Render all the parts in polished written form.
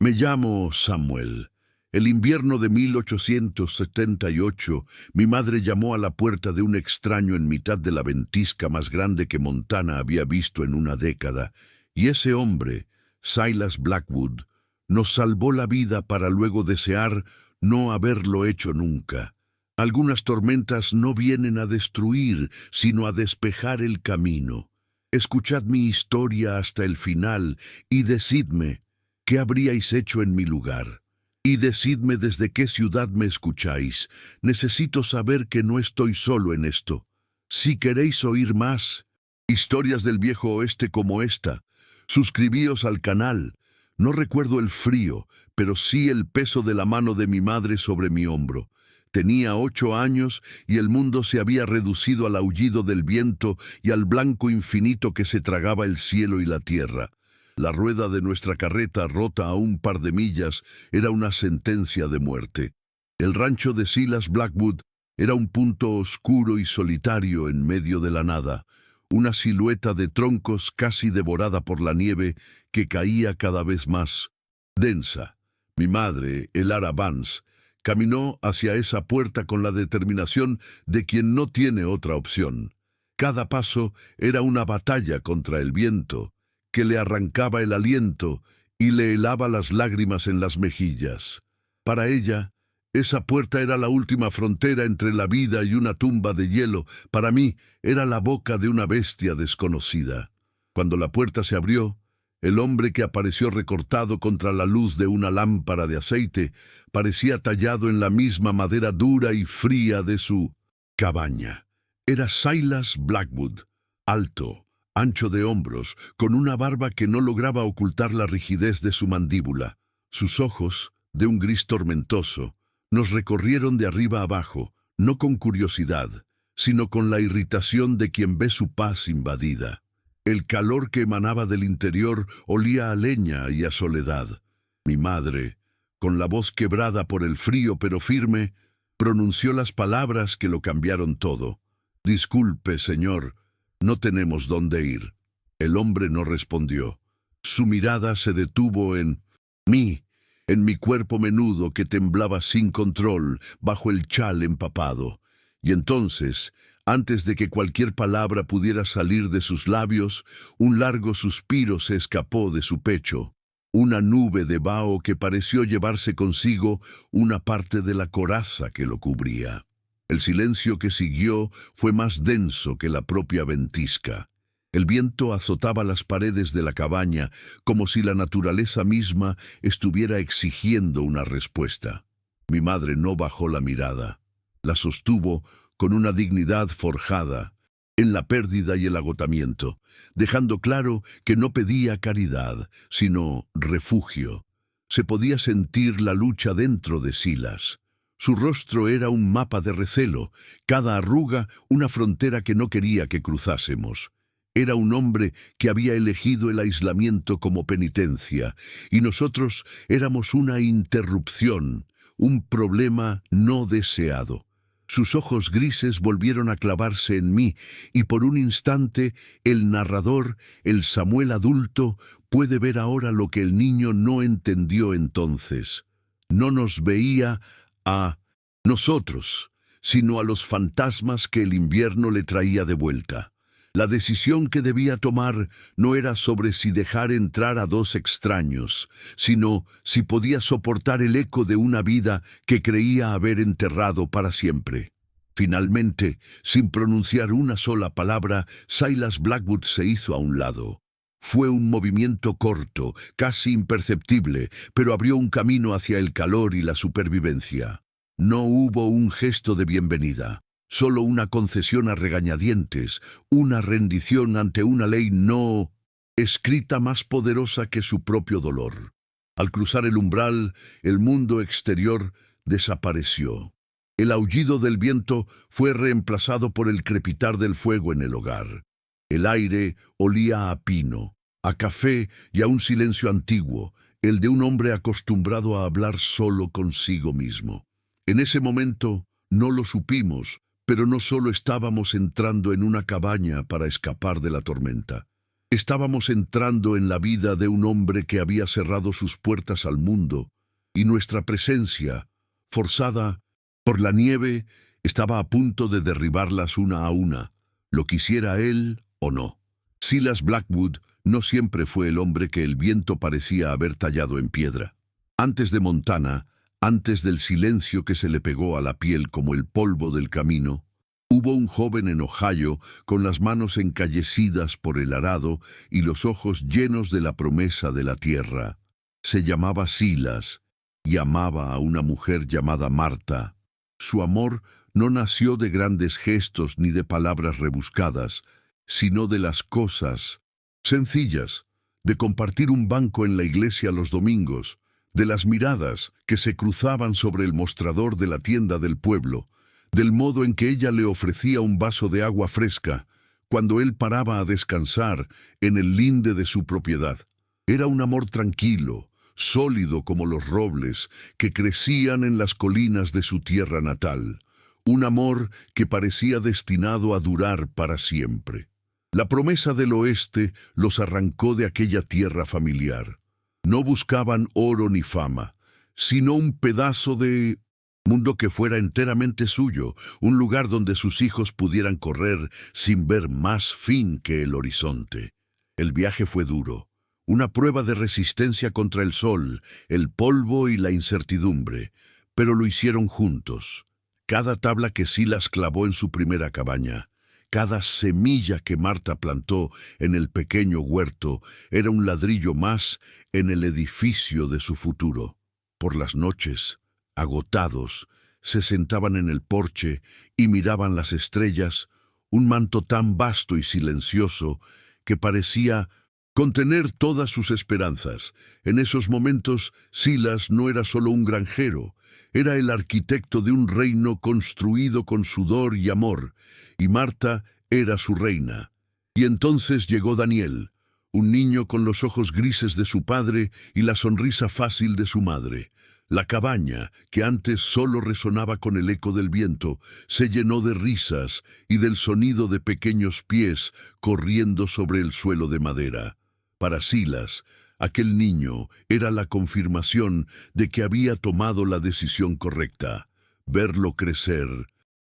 Me llamo Samuel. El invierno de 1878, mi madre llamó a la puerta de un extraño en mitad de la ventisca más grande que Montana había visto en una década, y ese hombre, Silas Blackwood, nos salvó la vida para luego desear no haberlo hecho nunca. Algunas tormentas no vienen a destruir, sino a despejar el camino. Escuchad mi historia hasta el final y decidme, ¿qué habríais hecho en mi lugar? Y decidme desde qué ciudad me escucháis. Necesito saber que no estoy solo en esto. Si queréis oír más historias del viejo oeste como esta, suscribíos al canal. No recuerdo el frío, pero sí el peso de la mano de mi madre sobre mi hombro. Tenía 8 años y el mundo se había reducido al aullido del viento y al blanco infinito que se tragaba el cielo y la tierra. La rueda de nuestra carreta, rota a un par de millas, era una sentencia de muerte. El rancho de Silas Blackwood era un punto oscuro y solitario en medio de la nada, una silueta de troncos casi devorada por la nieve que caía cada vez más densa. Mi madre, Elara Vance, caminó hacia esa puerta con la determinación de quien no tiene otra opción. Cada paso era una batalla contra el viento, que le arrancaba el aliento y le helaba las lágrimas en las mejillas. Para ella, esa puerta era la última frontera entre la vida y una tumba de hielo. Para mí, era la boca de una bestia desconocida. Cuando la puerta se abrió, el hombre que apareció recortado contra la luz de una lámpara de aceite parecía tallado en la misma madera dura y fría de su cabaña. Era Silas Blackwood, alto, ancho de hombros, con una barba que no lograba ocultar la rigidez de su mandíbula. Sus ojos, de un gris tormentoso, nos recorrieron de arriba abajo, no con curiosidad, sino con la irritación de quien ve su paz invadida. El calor que emanaba del interior olía a leña y a soledad. Mi madre, con la voz quebrada por el frío pero firme, pronunció las palabras que lo cambiaron todo. «Disculpe, señor, no tenemos dónde ir». El hombre no respondió. Su mirada se detuvo en mí, en mi cuerpo menudo que temblaba sin control bajo el chal empapado. Y entonces, antes de que cualquier palabra pudiera salir de sus labios, un largo suspiro se escapó de su pecho. Una nube de vaho que pareció llevarse consigo una parte de la coraza que lo cubría. El silencio que siguió fue más denso que la propia ventisca. El viento azotaba las paredes de la cabaña como si la naturaleza misma estuviera exigiendo una respuesta. Mi madre no bajó la mirada. La sostuvo con una dignidad forjada en la pérdida y el agotamiento, dejando claro que no pedía caridad, sino refugio. Se podía sentir la lucha dentro de Silas. Su rostro era un mapa de recelo, cada arruga una frontera que no quería que cruzásemos. Era un hombre que había elegido el aislamiento como penitencia, y nosotros éramos una interrupción, un problema no deseado. Sus ojos grises volvieron a clavarse en mí, y por un instante el narrador, el Samuel adulto, puede ver ahora lo que el niño no entendió entonces. No nos veía a nosotros, sino a los fantasmas que el invierno le traía de vuelta. La decisión que debía tomar no era sobre si dejar entrar a 2 extraños, sino si podía soportar el eco de una vida que creía haber enterrado para siempre. Finalmente, sin pronunciar una sola palabra, Silas Blackwood se hizo a un lado. Fue un movimiento corto, casi imperceptible, pero abrió un camino hacia el calor y la supervivencia. No hubo un gesto de bienvenida. Solo una concesión a regañadientes, una rendición ante una ley no escrita más poderosa que su propio dolor. Al cruzar el umbral, el mundo exterior desapareció. El aullido del viento fue reemplazado por el crepitar del fuego en el hogar. El aire olía a pino, a café y a un silencio antiguo, el de un hombre acostumbrado a hablar solo consigo mismo. En ese momento no lo supimos, pero no solo estábamos entrando en una cabaña para escapar de la tormenta. Estábamos entrando en la vida de un hombre que había cerrado sus puertas al mundo, y nuestra presencia, forzada por la nieve, estaba a punto de derribarlas una a una, lo quisiera él o no. Silas Blackwood no siempre fue el hombre que el viento parecía haber tallado en piedra. Antes de Montana, antes del silencio que se le pegó a la piel como el polvo del camino, hubo un joven en Ohio con las manos encallecidas por el arado y los ojos llenos de la promesa de la tierra. Se llamaba Silas y amaba a una mujer llamada Marta. Su amor no nació de grandes gestos ni de palabras rebuscadas, sino de las cosas sencillas, de compartir un banco en la iglesia los domingos, de las miradas que se cruzaban sobre el mostrador de la tienda del pueblo, del modo en que ella le ofrecía un vaso de agua fresca cuando él paraba a descansar en el linde de su propiedad. Era un amor tranquilo, sólido como los robles que crecían en las colinas de su tierra natal, un amor que parecía destinado a durar para siempre. La promesa del oeste los arrancó de aquella tierra familiar. No buscaban oro ni fama, sino un pedazo de mundo que fuera enteramente suyo, un lugar donde sus hijos pudieran correr sin ver más fin que el horizonte. El viaje fue duro, una prueba de resistencia contra el sol, el polvo y la incertidumbre, pero lo hicieron juntos. Cada tabla que Silas clavó en su primera cabaña, cada semilla que Marta plantó en el pequeño huerto, era un ladrillo más en el edificio de su futuro. Por las noches, agotados, se sentaban en el porche y miraban las estrellas, un manto tan vasto y silencioso que parecía contener todas sus esperanzas. En esos momentos, Silas no era solo un granjero, era el arquitecto de un reino construido con sudor y amor, y Marta era su reina. Y entonces llegó Daniel, un niño con los ojos grises de su padre y la sonrisa fácil de su madre. La cabaña, que antes solo resonaba con el eco del viento, se llenó de risas y del sonido de pequeños pies corriendo sobre el suelo de madera. Para Silas, aquel niño era la confirmación de que había tomado la decisión correcta. Verlo crecer,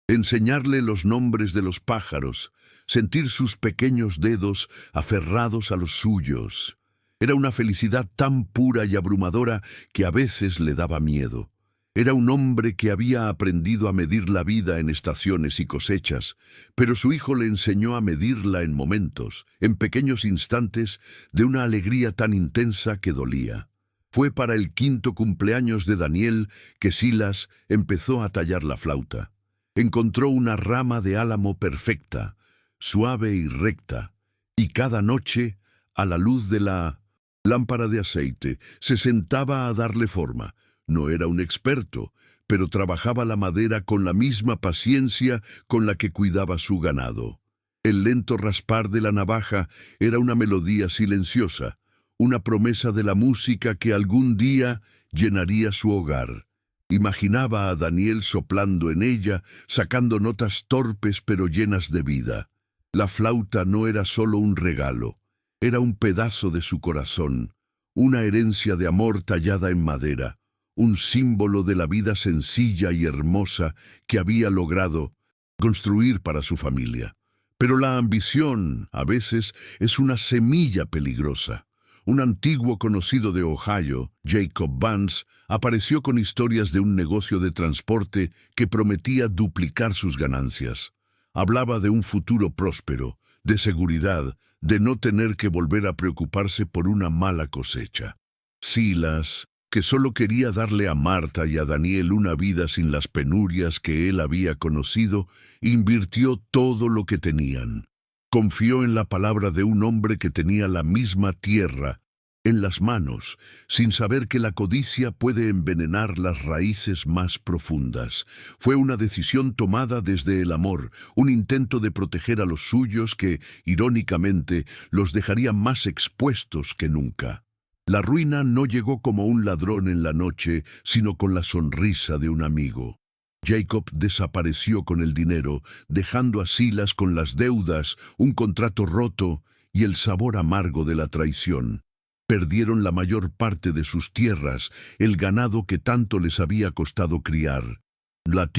enseñarle los nombres de los pájaros, sentir sus pequeños dedos aferrados a los suyos. Era una felicidad tan pura y abrumadora que a veces le daba miedo. Era un hombre que había aprendido a medir la vida en estaciones y cosechas, pero su hijo le enseñó a medirla en momentos, en pequeños instantes de una alegría tan intensa que dolía. Fue para el 5º cumpleaños de Daniel que Silas empezó a tallar la flauta. Encontró una rama de álamo perfecta, suave y recta, y cada noche, a la luz de la lámpara de aceite, se sentaba a darle forma. No era un experto, pero trabajaba la madera con la misma paciencia con la que cuidaba su ganado. El lento raspar de la navaja era una melodía silenciosa, una promesa de la música que algún día llenaría su hogar. Imaginaba a Daniel soplando en ella, sacando notas torpes pero llenas de vida. La flauta no era solo un regalo, era un pedazo de su corazón, una herencia de amor tallada en madera, un símbolo de la vida sencilla y hermosa que había logrado construir para su familia. Pero la ambición, a veces, es una semilla peligrosa. Un antiguo conocido de Ohio, Jacob Vance, apareció con historias de un negocio de transporte que prometía duplicar sus ganancias. Hablaba de un futuro próspero, de seguridad, de no tener que volver a preocuparse por una mala cosecha. Silas, que solo quería darle a Marta y a Daniel una vida sin las penurias que él había conocido, invirtió todo lo que tenían. Confió en la palabra de un hombre que tenía la misma tierra en las manos, sin saber que la codicia puede envenenar las raíces más profundas. Fue una decisión tomada desde el amor, un intento de proteger a los suyos que, irónicamente, los dejaría más expuestos que nunca. La ruina no llegó como un ladrón en la noche, sino con la sonrisa de un amigo. Jacob desapareció con el dinero, dejando a Silas con las deudas, un contrato roto y el sabor amargo de la traición. Perdieron la mayor parte de sus tierras, el ganado que tanto les había costado criar. La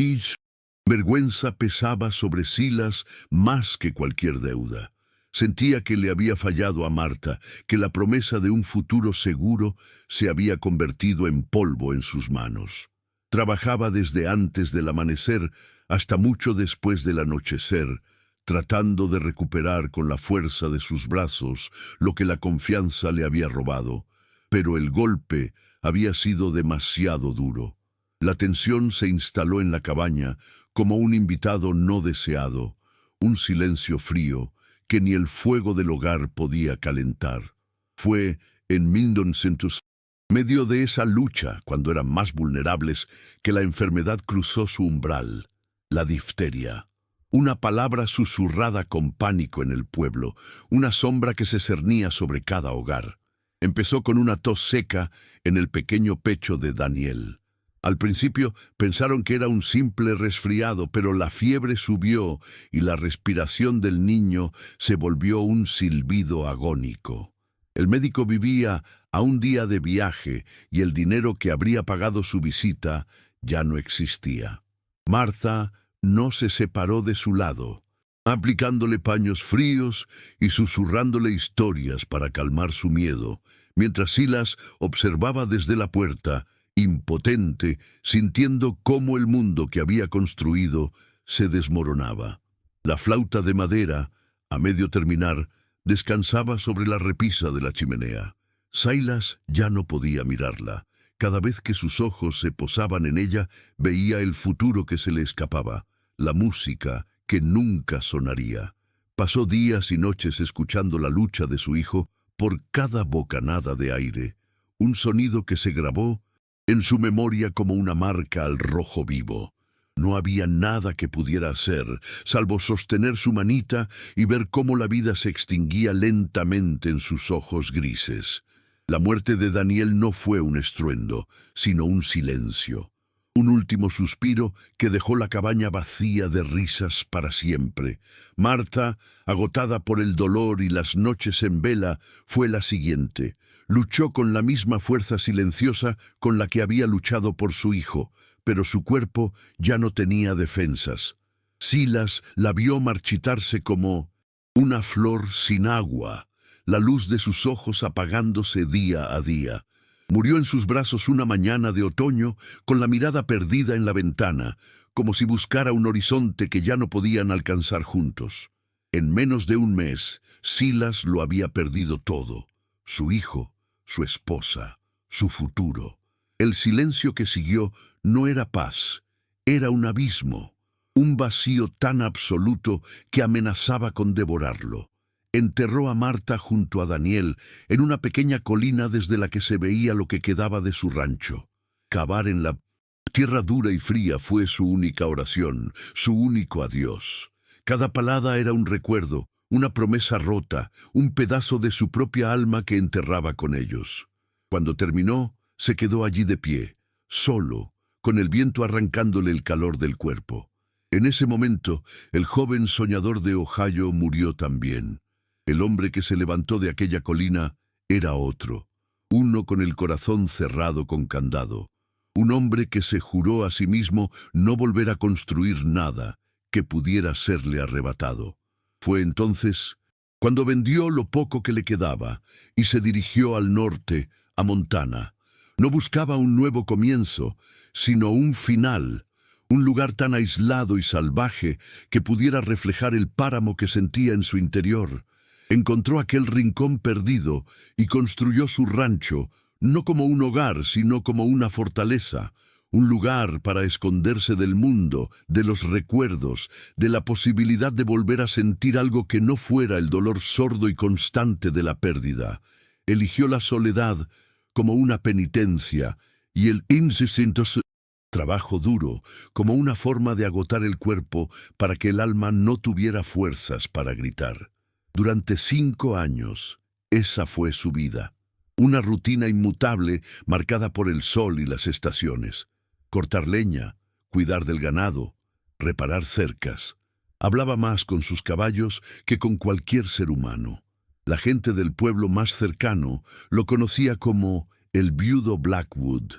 vergüenza pesaba sobre Silas más que cualquier deuda. Sentía que le había fallado a Marta, que la promesa de un futuro seguro se había convertido en polvo en sus manos. Trabajaba desde antes del amanecer hasta mucho después del anochecer, tratando de recuperar con la fuerza de sus brazos lo que la confianza le había robado, pero el golpe había sido demasiado duro. La tensión se instaló en la cabaña como un invitado no deseado, un silencio frío que ni el fuego del hogar podía calentar. Fue en 1900, medio de esa lucha, cuando eran más vulnerables, que la enfermedad cruzó su umbral, la difteria. Una palabra susurrada con pánico en el pueblo, una sombra que se cernía sobre cada hogar. Empezó con una tos seca en el pequeño pecho de Daniel. Al principio pensaron que era un simple resfriado, pero la fiebre subió y la respiración del niño se volvió un silbido agónico. El médico vivía a un día de viaje y el dinero que habría pagado su visita ya no existía. Marta no se separó de su lado, aplicándole paños fríos y susurrándole historias para calmar su miedo, mientras Silas observaba desde la puerta, impotente, sintiendo cómo el mundo que había construido se desmoronaba. La flauta de madera, a medio terminar, descansaba sobre la repisa de la chimenea. Silas ya no podía mirarla. Cada vez que sus ojos se posaban en ella, veía el futuro que se le escapaba, la música que nunca sonaría. Pasó días y noches escuchando la lucha de su hijo por cada bocanada de aire, un sonido que se grabó en su memoria como una marca al rojo vivo. No había nada que pudiera hacer, salvo sostener su manita y ver cómo la vida se extinguía lentamente en sus ojos grises. La muerte de Daniel no fue un estruendo, sino un silencio. Un último suspiro que dejó la cabaña vacía de risas para siempre. Marta, agotada por el dolor y las noches en vela, fue la siguiente. Luchó con la misma fuerza silenciosa con la que había luchado por su hijo, pero su cuerpo ya no tenía defensas. Silas la vio marchitarse como una flor sin agua, la luz de sus ojos apagándose día a día. Murió en sus brazos una mañana de otoño, con la mirada perdida en la ventana, como si buscara un horizonte que ya no podían alcanzar juntos. En menos de un mes, Silas lo había perdido todo: su hijo, su esposa, su futuro. El silencio que siguió no era paz, era un abismo, un vacío tan absoluto que amenazaba con devorarlo. Enterró a Marta junto a Daniel en una pequeña colina desde la que se veía lo que quedaba de su rancho. Cavar en la tierra dura y fría fue su única oración, su único adiós. Cada palada era un recuerdo, una promesa rota, un pedazo de su propia alma que enterraba con ellos. Cuando terminó, se quedó allí de pie, solo, con el viento arrancándole el calor del cuerpo. En ese momento, el joven soñador de Ohio murió también. El hombre que se levantó de aquella colina era otro, uno con el corazón cerrado con candado, un hombre que se juró a sí mismo no volver a construir nada que pudiera serle arrebatado. Fue entonces cuando vendió lo poco que le quedaba y se dirigió al norte, a Montana. No buscaba un nuevo comienzo, sino un final, un lugar tan aislado y salvaje que pudiera reflejar el páramo que sentía en su interior. Encontró aquel rincón perdido y construyó su rancho, no como un hogar, sino como una fortaleza, un lugar para esconderse del mundo, de los recuerdos, de la posibilidad de volver a sentir algo que no fuera el dolor sordo y constante de la pérdida. Eligió la soledad como una penitencia y el incesante trabajo duro como una forma de agotar el cuerpo para que el alma no tuviera fuerzas para gritar. Durante 5 años, esa fue su vida. Una rutina inmutable marcada por el sol y las estaciones. Cortar leña, cuidar del ganado, reparar cercas. Hablaba más con sus caballos que con cualquier ser humano. La gente del pueblo más cercano lo conocía como el viudo Blackwood,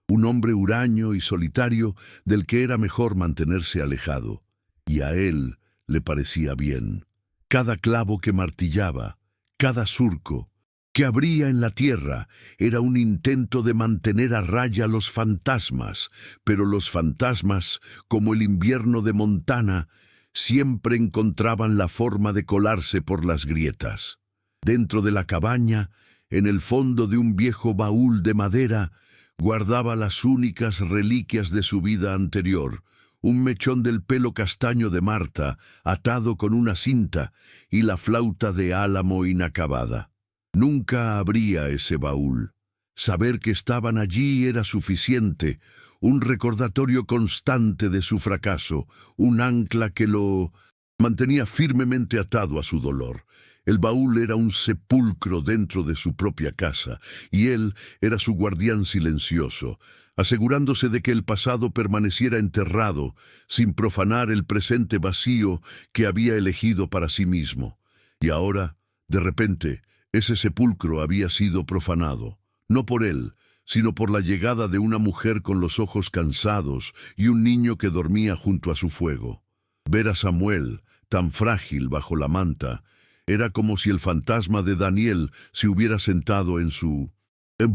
un hombre huraño y solitario del que era mejor mantenerse alejado. Y a él le parecía bien. Cada clavo que martillaba, cada surco que abría en la tierra, era un intento de mantener a raya los fantasmas, pero los fantasmas, como el invierno de Montana, siempre encontraban la forma de colarse por las grietas. Dentro de la cabaña, en el fondo de un viejo baúl de madera, guardaba las únicas reliquias de su vida anterior: un mechón del pelo castaño de Marta, atado con una cinta, y la flauta de álamo inacabada. Nunca abría ese baúl. Saber que estaban allí era suficiente, un recordatorio constante de su fracaso, un ancla que lo mantenía firmemente atado a su dolor. El baúl era un sepulcro dentro de su propia casa, y él era su guardián silencioso, asegurándose de que el pasado permaneciera enterrado, sin profanar el presente vacío que había elegido para sí mismo. Y ahora, de repente, ese sepulcro había sido profanado, no por él, sino por la llegada de una mujer con los ojos cansados y un niño que dormía junto a su fuego. Ver a Samuel, tan frágil bajo la manta, era como si el fantasma de Daniel se hubiera sentado en su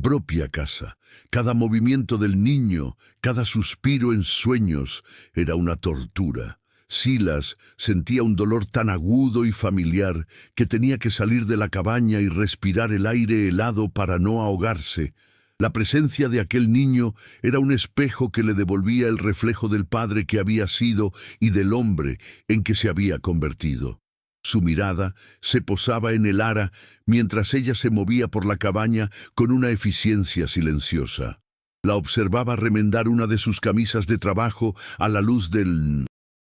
propia casa. Cada movimiento del niño, cada suspiro en sueños, era una tortura. Silas sentía un dolor tan agudo y familiar que tenía que salir de la cabaña y respirar el aire helado para no ahogarse. La presencia de aquel niño era un espejo que le devolvía el reflejo del padre que había sido y del hombre en que se había convertido. Su mirada se posaba en Elara mientras ella se movía por la cabaña con una eficiencia silenciosa. La observaba remendar una de sus camisas de trabajo a la luz del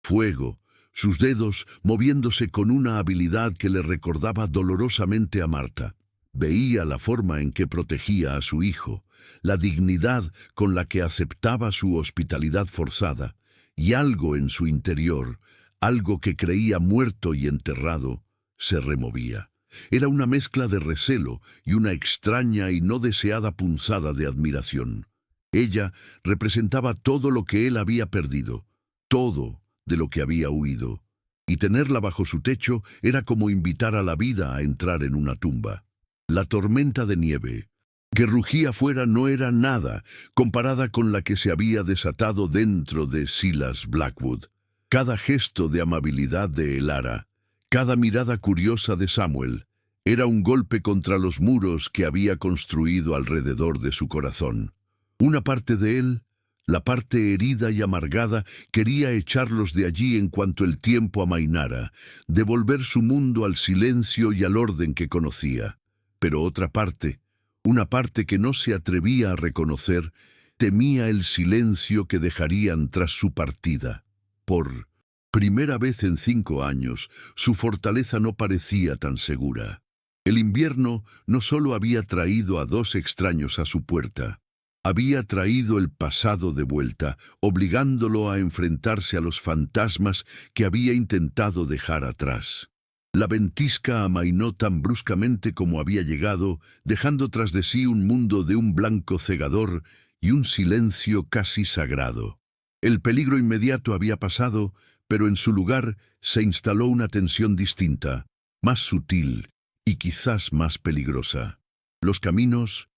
fuego, sus dedos moviéndose con una habilidad que le recordaba dolorosamente a Marta. Veía la forma en que protegía a su hijo, la dignidad con la que aceptaba su hospitalidad forzada, y algo en su interior, algo que creía muerto y enterrado, se removía. Era una mezcla de recelo y una extraña y no deseada punzada de admiración. Ella representaba todo lo que él había perdido, todo de lo que había huido, y tenerla bajo su techo era como invitar a la vida a entrar en una tumba. La tormenta de nieve que rugía fuera no era nada comparada con la que se había desatado dentro de Silas Blackwood. Cada gesto de amabilidad de Elara, cada mirada curiosa de Samuel, era un golpe contra los muros que había construido alrededor de su corazón. Una parte de él, la parte herida y amargada, quería echarlos de allí en cuanto el tiempo amainara, devolver su mundo al silencio y al orden que conocía. Pero otra parte, una parte que no se atrevía a reconocer, temía el silencio que dejarían tras su partida. Por primera vez en 5 años, su fortaleza no parecía tan segura. El invierno no solo había traído a 2 extraños a su puerta, había traído el pasado de vuelta, obligándolo a enfrentarse a los fantasmas que había intentado dejar atrás. La ventisca amainó tan bruscamente como había llegado, dejando tras de sí un mundo de un blanco cegador y un silencio casi sagrado. El peligro inmediato había pasado, pero en su lugar se instaló una tensión distinta, más sutil y quizás más peligrosa. Los caminos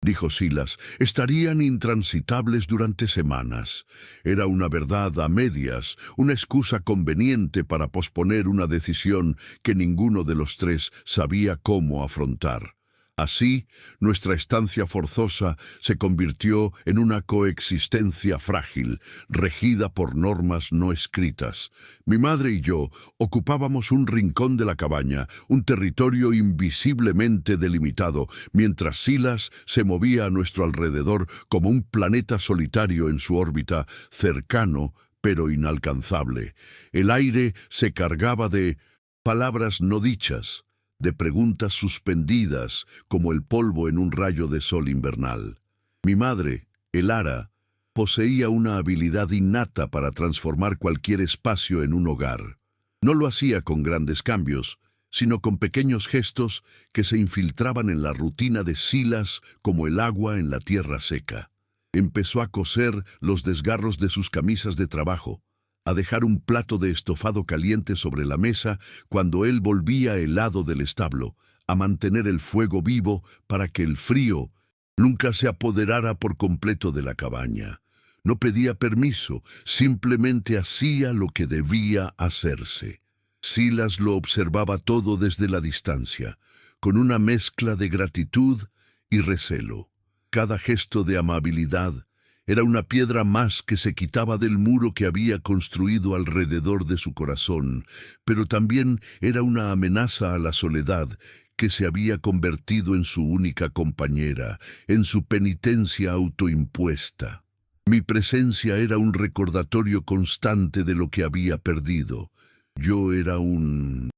dijo Silas, estarían intransitables durante semanas. Era una verdad a medias, una excusa conveniente para posponer una decisión que ninguno de los 3 sabía cómo afrontar. Así, nuestra estancia forzosa se convirtió en una coexistencia frágil, regida por normas no escritas. Mi madre y yo ocupábamos un rincón de la cabaña, un territorio invisiblemente delimitado, mientras Silas se movía a nuestro alrededor como un planeta solitario en su órbita, cercano pero inalcanzable. El aire se cargaba de palabras no dichas, de preguntas suspendidas como el polvo en un rayo de sol invernal. Mi madre, Elara, poseía una habilidad innata para transformar cualquier espacio en un hogar. No lo hacía con grandes cambios, sino con pequeños gestos que se infiltraban en la rutina de Silas como el agua en la tierra seca. Empezó a coser los desgarros de sus camisas de trabajo, a dejar un plato de estofado caliente sobre la mesa cuando él volvía helado del establo, a mantener el fuego vivo para que el frío nunca se apoderara por completo de la cabaña. No pedía permiso, simplemente hacía lo que debía hacerse. Silas lo observaba todo desde la distancia, con una mezcla de gratitud y recelo. Cada gesto de amabilidad era una piedra más que se quitaba del muro que había construido alrededor de su corazón, pero también era una amenaza a la soledad que se había convertido en su única compañera, en su penitencia autoimpuesta. Mi presencia era un recordatorio constante de lo que había perdido. Yo era un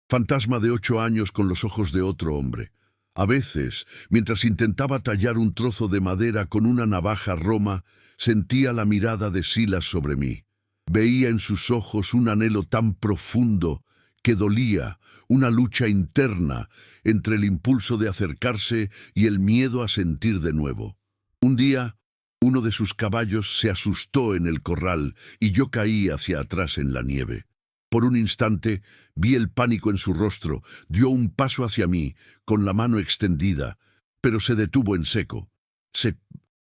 fantasma de 8 años con los ojos de otro hombre. A veces, mientras intentaba tallar un trozo de madera con una navaja roma, sentía la mirada de Silas sobre mí. Veía en sus ojos un anhelo tan profundo que dolía, una lucha interna entre el impulso de acercarse y el miedo a sentir de nuevo. Un día, uno de sus caballos se asustó en el corral y yo caí hacia atrás en la nieve. Por un instante vi el pánico en su rostro, dio un paso hacia mí, con la mano extendida, pero se detuvo en seco. Se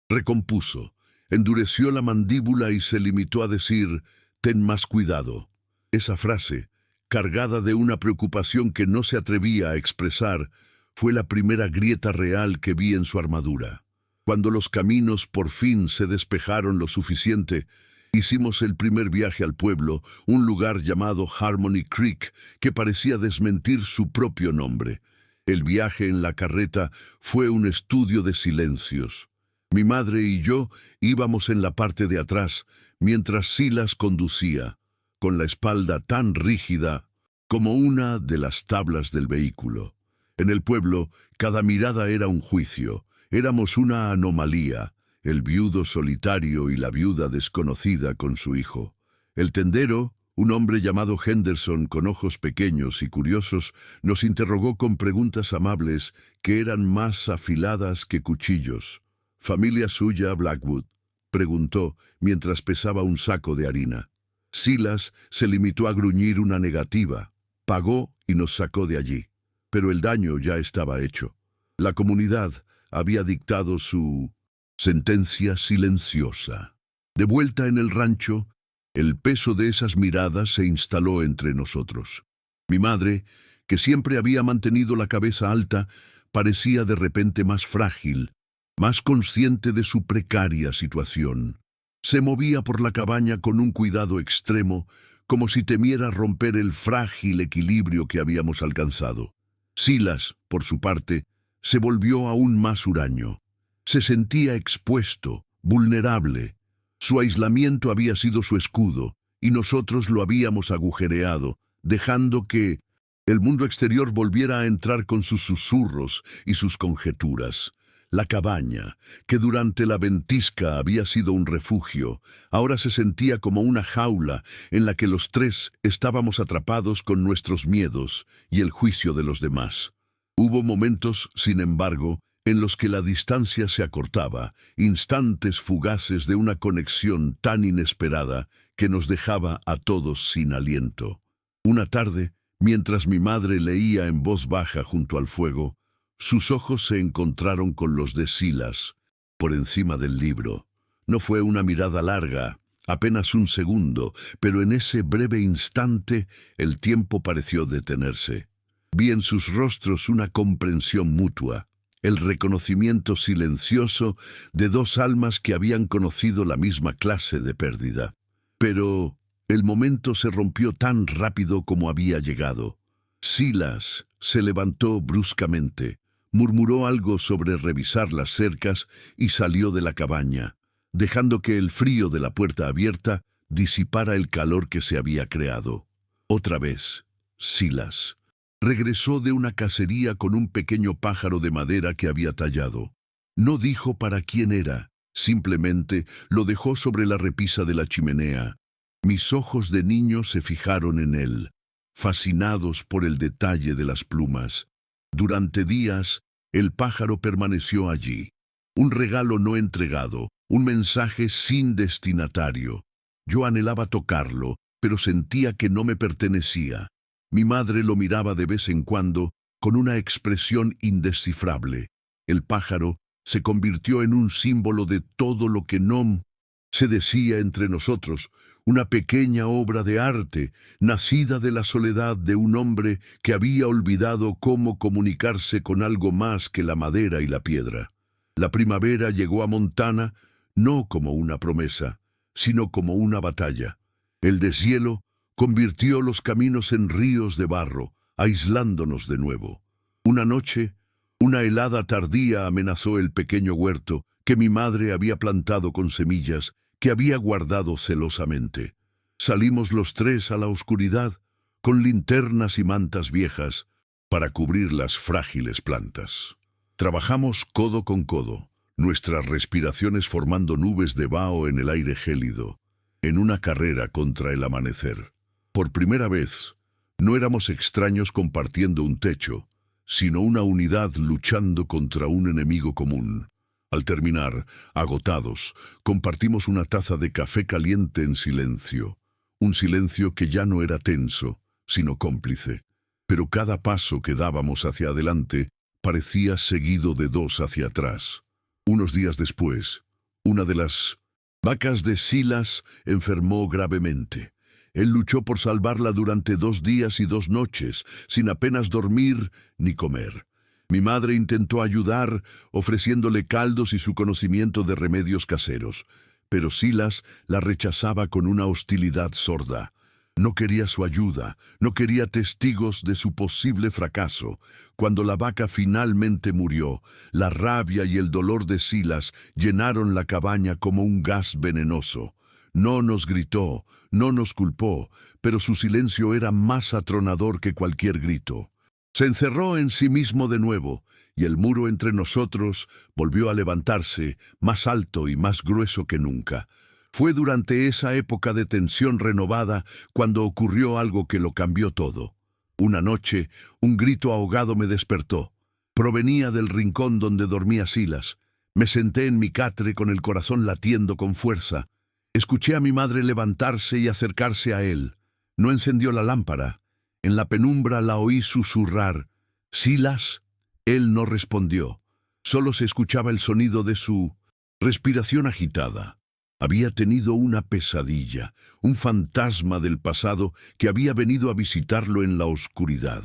recompuso, endureció la mandíbula y se limitó a decir, «Ten más cuidado». Esa frase, cargada de una preocupación que no se atrevía a expresar, fue la primera grieta real que vi en su armadura. Cuando los caminos por fin se despejaron lo suficiente, hicimos el primer viaje al pueblo, un lugar llamado Harmony Creek, que parecía desmentir su propio nombre. El viaje en la carreta fue un estudio de silencios. Mi madre y yo íbamos en la parte de atrás, mientras Silas conducía, con la espalda tan rígida como una de las tablas del vehículo. En el pueblo, cada mirada era un juicio. Éramos una anomalía. El viudo solitario y la viuda desconocida con su hijo. El tendero, un hombre llamado Henderson con ojos pequeños y curiosos, nos interrogó con preguntas amables que eran más afiladas que cuchillos. ¿Familia suya, Blackwood?, preguntó mientras pesaba un saco de harina. Silas se limitó a gruñir una negativa. Pagó y nos sacó de allí. Pero el daño ya estaba hecho. La comunidad había dictado su sentencia silenciosa. De vuelta en el rancho, el peso de esas miradas se instaló entre nosotros. Mi madre, que siempre había mantenido la cabeza alta, parecía de repente más frágil, más consciente de su precaria situación. Se movía por la cabaña con un cuidado extremo, como si temiera romper el frágil equilibrio que habíamos alcanzado. Silas, por su parte, se volvió aún más huraño. Se sentía expuesto, vulnerable. Su aislamiento había sido su escudo, y nosotros lo habíamos agujereado, dejando que el mundo exterior volviera a entrar con sus susurros y sus conjeturas. La cabaña, que durante la ventisca había sido un refugio, ahora se sentía como una jaula en la que los tres estábamos atrapados con nuestros miedos y el juicio de los demás. Hubo momentos, sin embargo, en los que la distancia se acortaba, instantes fugaces de una conexión tan inesperada que nos dejaba a todos sin aliento. Una tarde, mientras mi madre leía en voz baja junto al fuego, sus ojos se encontraron con los de Silas, por encima del libro. No fue una mirada larga, apenas un segundo, pero en ese breve instante el tiempo pareció detenerse. Vi en sus rostros una comprensión mutua, el reconocimiento silencioso de dos almas que habían conocido la misma clase de pérdida. Pero el momento se rompió tan rápido como había llegado. Silas se levantó bruscamente, murmuró algo sobre revisar las cercas y salió de la cabaña, dejando que el frío de la puerta abierta disipara el calor que se había creado. Otra vez, Silas regresó de una cacería con un pequeño pájaro de madera que había tallado. No dijo para quién era, simplemente lo dejó sobre la repisa de la chimenea. Mis ojos de niño se fijaron en él. fascinados por el detalle de las plumas. Durante días, el pájaro permaneció allí. Un regalo no entregado, un mensaje sin destinatario. Yo anhelaba tocarlo, pero sentía que no me pertenecía. Mi madre lo miraba de vez en cuando, con una expresión indescifrable. El pájaro se convirtió en un símbolo de todo lo que no se decía entre nosotros, una pequeña obra de arte, nacida de la soledad de un hombre que había olvidado cómo comunicarse con algo más que la madera y la piedra. La primavera llegó a Montana no como una promesa, sino como una batalla. El deshielo convirtió los caminos en ríos de barro, aislándonos de nuevo. Una noche, una helada tardía amenazó el pequeño huerto que mi madre había plantado con semillas que había guardado celosamente. Salimos los tres a la oscuridad, con linternas y mantas viejas, para cubrir las frágiles plantas. Trabajamos codo con codo, nuestras respiraciones formando nubes de vaho en el aire gélido, en una carrera contra el amanecer. Por primera vez, no éramos extraños compartiendo un techo, sino una unidad luchando contra un enemigo común. Al terminar, agotados, compartimos una taza de café caliente en silencio. Un silencio que ya no era tenso, sino cómplice. Pero cada paso que dábamos hacia adelante parecía seguido de dos hacia atrás. Unos días después, una de las vacas de Silas enfermó gravemente. Él luchó por salvarla durante 2 días y 2 noches, sin apenas dormir ni comer. Mi madre intentó ayudar, ofreciéndole caldos y su conocimiento de remedios caseros, pero Silas la rechazaba con una hostilidad sorda. No quería su ayuda, no quería testigos de su posible fracaso. Cuando la vaca finalmente murió, la rabia y el dolor de Silas llenaron la cabaña como un gas venenoso. No nos gritó, no nos culpó, pero su silencio era más atronador que cualquier grito. Se encerró en sí mismo de nuevo, y el muro entre nosotros volvió a levantarse, más alto y más grueso que nunca. Fue durante esa época de tensión renovada cuando ocurrió algo que lo cambió todo. Una noche, un grito ahogado me despertó. Provenía del rincón donde dormía Silas. Me senté en mi catre con el corazón latiendo con fuerza. Escuché a mi madre levantarse y acercarse a él. No encendió la lámpara. En la penumbra la oí susurrar. «¿Silas?» Él no respondió. Solo se escuchaba el sonido de su respiración agitada. Había tenido una pesadilla, un fantasma del pasado que había venido a visitarlo en la oscuridad.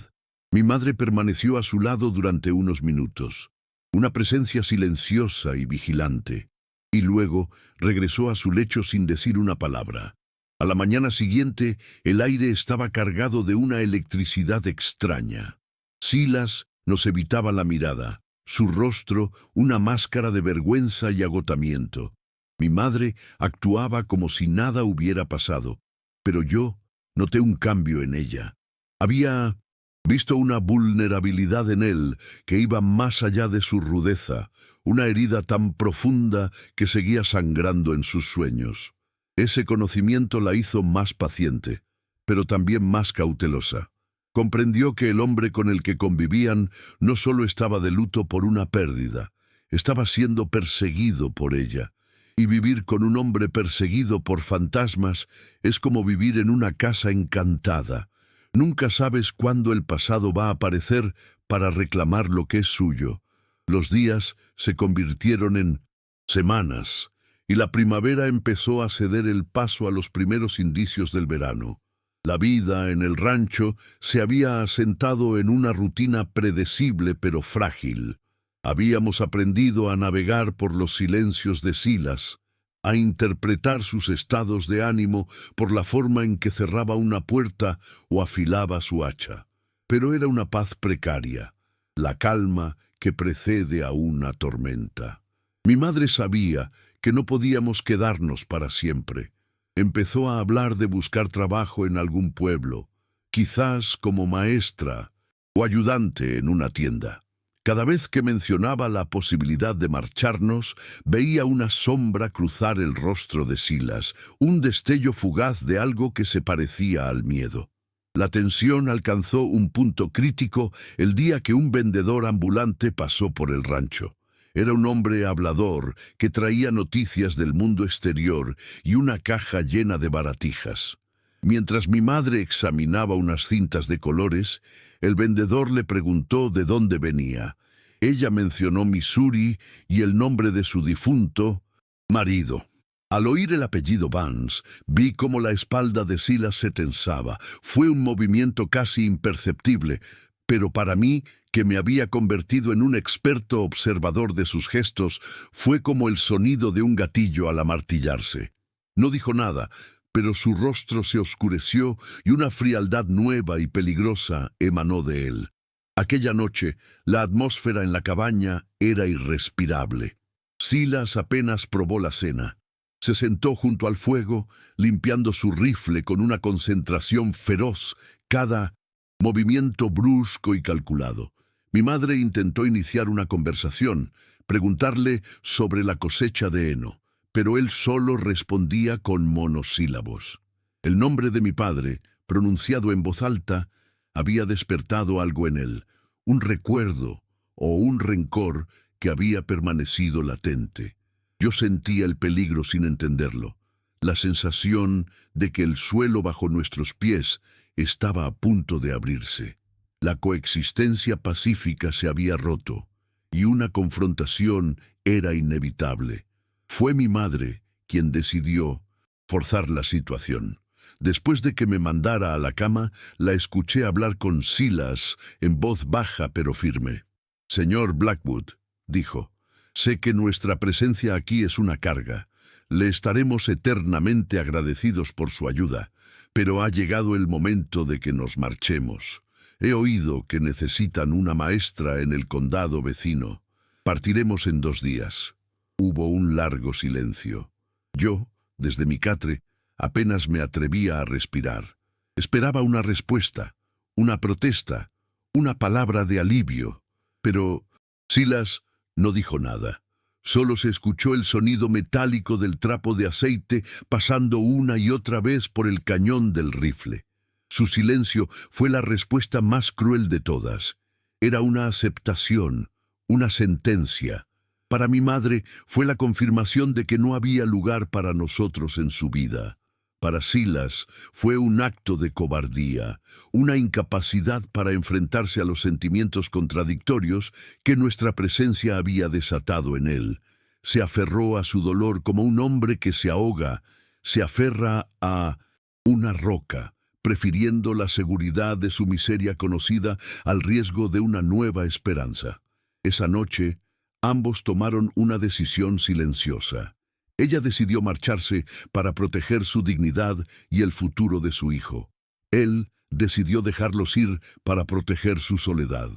Mi madre permaneció a su lado durante unos minutos, una presencia silenciosa y vigilante, y luego regresó a su lecho sin decir una palabra. A la mañana siguiente, el aire estaba cargado de una electricidad extraña. Silas nos evitaba la mirada, su rostro una máscara de vergüenza y agotamiento. Mi madre actuaba como si nada hubiera pasado, pero yo noté un cambio en ella. Había visto una vulnerabilidad en él que iba más allá de su rudeza, una herida tan profunda que seguía sangrando en sus sueños. Ese conocimiento la hizo más paciente, pero también más cautelosa. Comprendió que el hombre con el que convivían no solo estaba de luto por una pérdida, estaba siendo perseguido por ella. Y vivir con un hombre perseguido por fantasmas es como vivir en una casa encantada. Nunca sabes cuándo el pasado va a aparecer para reclamar lo que es suyo. Los días se convirtieron en semanas, y la primavera empezó a ceder el paso a los primeros indicios del verano. La vida en el rancho se había asentado en una rutina predecible pero frágil. Habíamos aprendido a navegar por los silencios de Silas, a interpretar sus estados de ánimo por la forma en que cerraba una puerta o afilaba su hacha. Pero era una paz precaria, la calma que precede a una tormenta. Mi madre sabía que no podíamos quedarnos para siempre. Empezó a hablar de buscar trabajo en algún pueblo, quizás como maestra o ayudante en una tienda. Cada vez que mencionaba la posibilidad de marcharnos, veía una sombra cruzar el rostro de Silas, un destello fugaz de algo que se parecía al miedo. La tensión alcanzó un punto crítico el día que un vendedor ambulante pasó por el rancho. Era un hombre hablador que traía noticias del mundo exterior y una caja llena de baratijas. Mientras mi madre examinaba unas cintas de colores, el vendedor le preguntó de dónde venía. Ella mencionó Missouri y el nombre de su difunto marido. Al oír el apellido Vance, vi cómo la espalda de Silas se tensaba. Fue un movimiento casi imperceptible, pero para mí, que me había convertido en un experto observador de sus gestos, fue como el sonido de un gatillo al amartillarse. No dijo nada, pero su rostro se oscureció y una frialdad nueva y peligrosa emanó de él. Aquella noche, la atmósfera en la cabaña era irrespirable. Silas apenas probó la cena. Se sentó junto al fuego, limpiando su rifle con una concentración feroz, cada movimiento brusco y calculado. Mi madre intentó iniciar una conversación, preguntarle sobre la cosecha de heno, pero él solo respondía con monosílabos. El nombre de mi padre, pronunciado en voz alta, había despertado algo en él, un recuerdo o un rencor que había permanecido latente. Yo sentía el peligro sin entenderlo, la sensación de que el suelo bajo nuestros pies estaba a punto de abrirse. La coexistencia pacífica se había roto, y una confrontación era inevitable. Fue mi madre quien decidió forzar la situación. Después de que me mandara a la cama, la escuché hablar con Silas en voz baja pero firme. «Señor Blackwood», dijo, «sé que nuestra presencia aquí es una carga. Le estaremos eternamente agradecidos por su ayuda, pero ha llegado el momento de que nos marchemos. He oído que necesitan una maestra en el condado vecino. Partiremos en 2 días». Hubo un largo silencio. Yo, desde mi catre, apenas me atrevía a respirar. Esperaba una respuesta, una protesta, una palabra de alivio. Pero Silas no dijo nada. Solo se escuchó el sonido metálico del trapo de aceite pasando una y otra vez por el cañón del rifle. Su silencio fue la respuesta más cruel de todas. Era una aceptación, una sentencia. Para mi madre fue la confirmación de que no había lugar para nosotros en su vida. Para Silas fue un acto de cobardía, una incapacidad para enfrentarse a los sentimientos contradictorios que nuestra presencia había desatado en él. Se aferró a su dolor como un hombre que se ahoga, se aferra a una roca, prefiriendo la seguridad de su miseria conocida al riesgo de una nueva esperanza. Esa noche, ambos tomaron una decisión silenciosa. Ella decidió marcharse para proteger su dignidad y el futuro de su hijo. Él decidió dejarlos ir para proteger su soledad.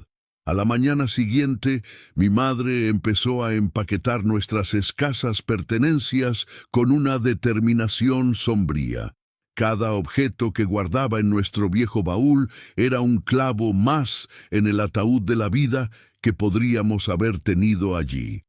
A la mañana siguiente, mi madre empezó a empaquetar nuestras escasas pertenencias con una determinación sombría. Cada objeto que guardaba en nuestro viejo baúl era un clavo más en el ataúd de la vida que podríamos haber tenido allí.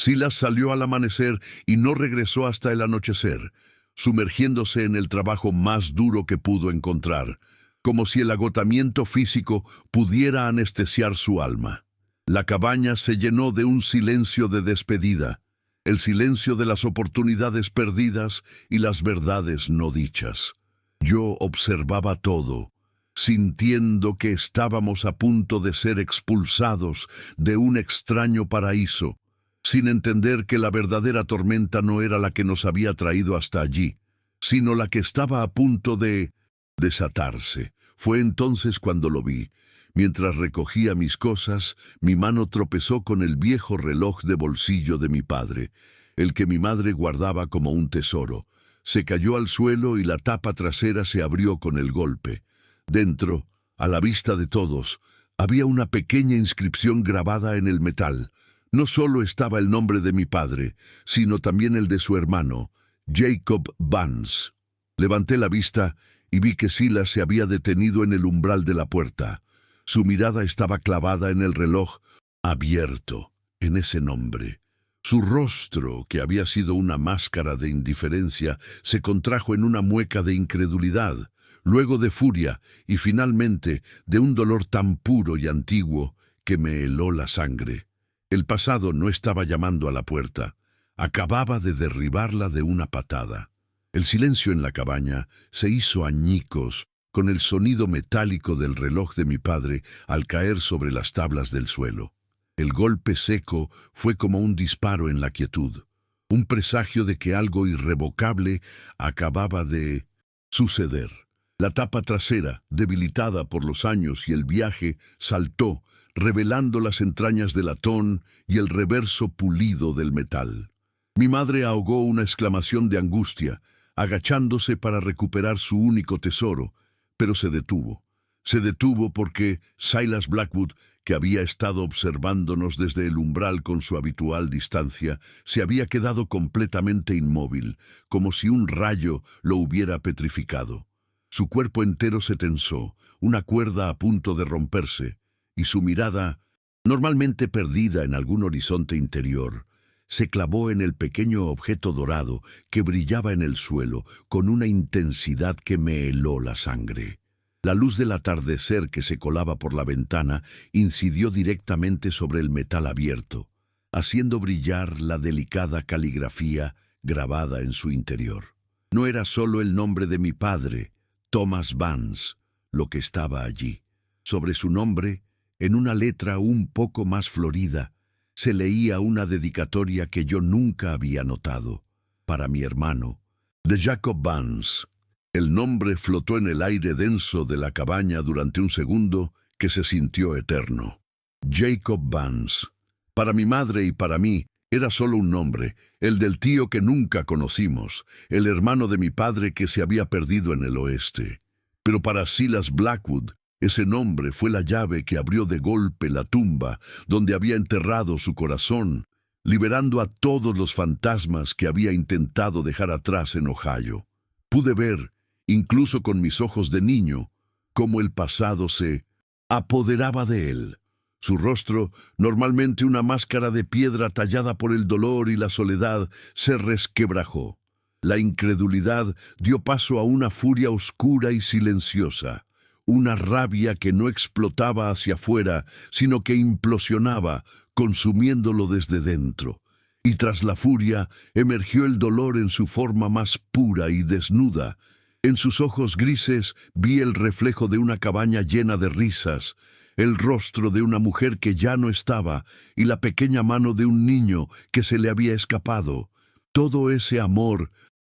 Silas salió al amanecer y no regresó hasta el anochecer, sumergiéndose en el trabajo más duro que pudo encontrar, como si el agotamiento físico pudiera anestesiar su alma. La cabaña se llenó de un silencio de despedida, el silencio de las oportunidades perdidas y las verdades no dichas. Yo observaba todo, sintiendo que estábamos a punto de ser expulsados de un extraño paraíso, sin entender que la verdadera tormenta no era la que nos había traído hasta allí, sino la que estaba a punto de desatarse. Fue entonces cuando lo vi. Mientras recogía mis cosas, mi mano tropezó con el viejo reloj de bolsillo de mi padre, el que mi madre guardaba como un tesoro. Se cayó al suelo y la tapa trasera se abrió con el golpe. Dentro, a la vista de todos, había una pequeña inscripción grabada en el metal. No solo estaba el nombre de mi padre, sino también el de su hermano, Jacob Vance. Levanté la vista y vi que Silas se había detenido en el umbral de la puerta. Su mirada estaba clavada en el reloj, abierto, en ese nombre. Su rostro, que había sido una máscara de indiferencia, se contrajo en una mueca de incredulidad. luego de furia y finalmente de un dolor tan puro y antiguo que me heló la sangre. El pasado no estaba llamando a la puerta, acababa de derribarla de una patada. El silencio en la cabaña se hizo añicos con el sonido metálico del reloj de mi padre al caer sobre las tablas del suelo. El golpe seco fue como un disparo en la quietud, un presagio de que algo irrevocable acababa de suceder. La tapa trasera, debilitada por los años y el viaje, saltó, revelando las entrañas de latón y el reverso pulido del metal. Mi madre ahogó una exclamación de angustia, agachándose para recuperar su único tesoro, pero se detuvo. Se detuvo porque Silas Blackwood, que había estado observándonos desde el umbral con su habitual distancia, se había quedado completamente inmóvil, como si un rayo lo hubiera petrificado. Su cuerpo entero se tensó, una cuerda a punto de romperse, y su mirada, normalmente perdida en algún horizonte interior, se clavó en el pequeño objeto dorado que brillaba en el suelo con una intensidad que me heló la sangre. La luz del atardecer que se colaba por la ventana incidió directamente sobre el metal abierto, haciendo brillar la delicada caligrafía grabada en su interior. No era solo el nombre de mi padre, Thomas Vance, lo que estaba allí. Sobre su nombre, en una letra un poco más florida, se leía una dedicatoria que yo nunca había notado. Para mi hermano, de Jacob Vance. El nombre flotó en el aire denso de la cabaña durante un segundo que se sintió eterno. Jacob Vance. Para mi madre y para mí, era solo un nombre, el del tío que nunca conocimos, el hermano de mi padre que se había perdido en el oeste. Pero para Silas Blackwood, ese nombre fue la llave que abrió de golpe la tumba donde había enterrado su corazón, liberando a todos los fantasmas que había intentado dejar atrás en Ohio. Pude ver, incluso con mis ojos de niño, cómo el pasado se apoderaba de él. Su rostro, normalmente una máscara de piedra tallada por el dolor y la soledad, se resquebrajó. La incredulidad dio paso a una furia oscura y silenciosa, una rabia que no explotaba hacia afuera, sino que implosionaba, consumiéndolo desde dentro. Y tras la furia emergió el dolor en su forma más pura y desnuda. En sus ojos grises vi el reflejo de una cabaña llena de risas, el rostro de una mujer que ya no estaba y la pequeña mano de un niño que se le había escapado. Todo ese amor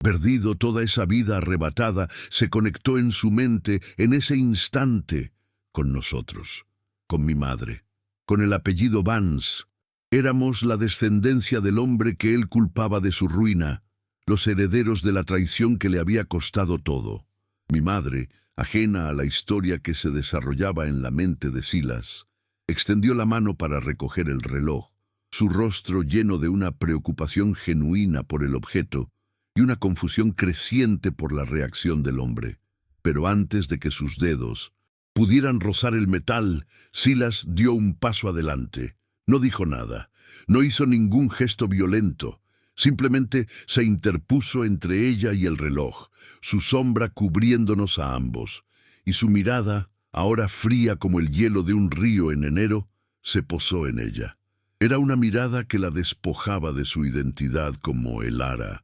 perdido, toda esa vida arrebatada, se conectó en su mente en ese instante con nosotros, con mi madre, con el apellido Vance. Éramos la descendencia del hombre que él culpaba de su ruina, los herederos de la traición que le había costado todo. Mi madre, ajena a la historia que se desarrollaba en la mente de Silas, extendió la mano para recoger el reloj, su rostro lleno de una preocupación genuina por el objeto y una confusión creciente por la reacción del hombre. Pero antes de que sus dedos pudieran rozar el metal, Silas dio un paso adelante. No dijo nada, no hizo ningún gesto violento, simplemente se interpuso entre ella y el reloj, su sombra cubriéndonos a ambos, y su mirada, ahora fría como el hielo de un río en enero, se posó en ella. Era una mirada que la despojaba de su identidad como Elara,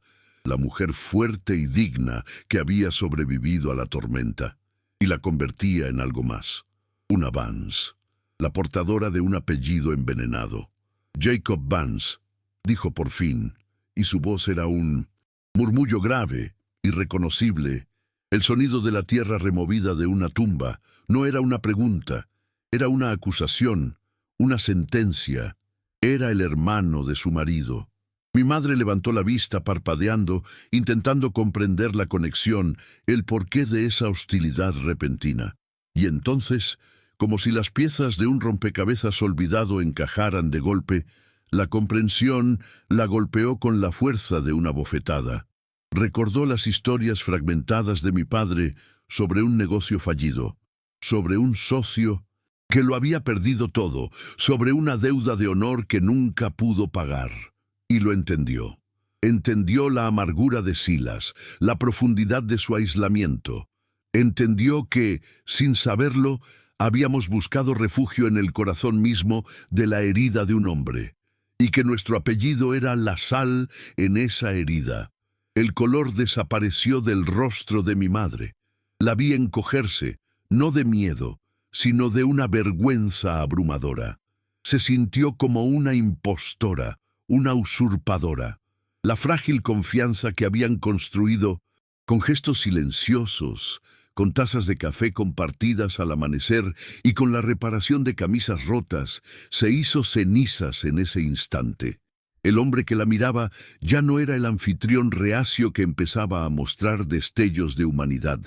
la mujer fuerte y digna que había sobrevivido a la tormenta, y la convertía en algo más, una Vance, la portadora de un apellido envenenado. Jacob Vance, dijo por fin, y su voz era un murmullo grave, irreconocible. El sonido de la tierra removida de una tumba no era una pregunta, era una acusación, una sentencia. Era el hermano de su marido. Mi madre levantó la vista parpadeando, intentando comprender la conexión, el porqué de esa hostilidad repentina. Y entonces, como si las piezas de un rompecabezas olvidado encajaran de golpe, la comprensión la golpeó con la fuerza de una bofetada. Recordó las historias fragmentadas de mi padre sobre un negocio fallido, sobre un socio que lo había perdido todo, sobre una deuda de honor que nunca pudo pagar. Y lo entendió. Entendió la amargura de Silas, la profundidad de su aislamiento. Entendió que, sin saberlo, habíamos buscado refugio en el corazón mismo de la herida de un hombre, y que nuestro apellido era la sal en esa herida. El color desapareció del rostro de mi madre. La vi encogerse, no de miedo, sino de una vergüenza abrumadora. Se sintió como una impostora, una usurpadora. La frágil confianza que habían construido, con gestos silenciosos, con tazas de café compartidas al amanecer y con la reparación de camisas rotas, se hizo cenizas en ese instante. El hombre que la miraba ya no era el anfitrión reacio que empezaba a mostrar destellos de humanidad.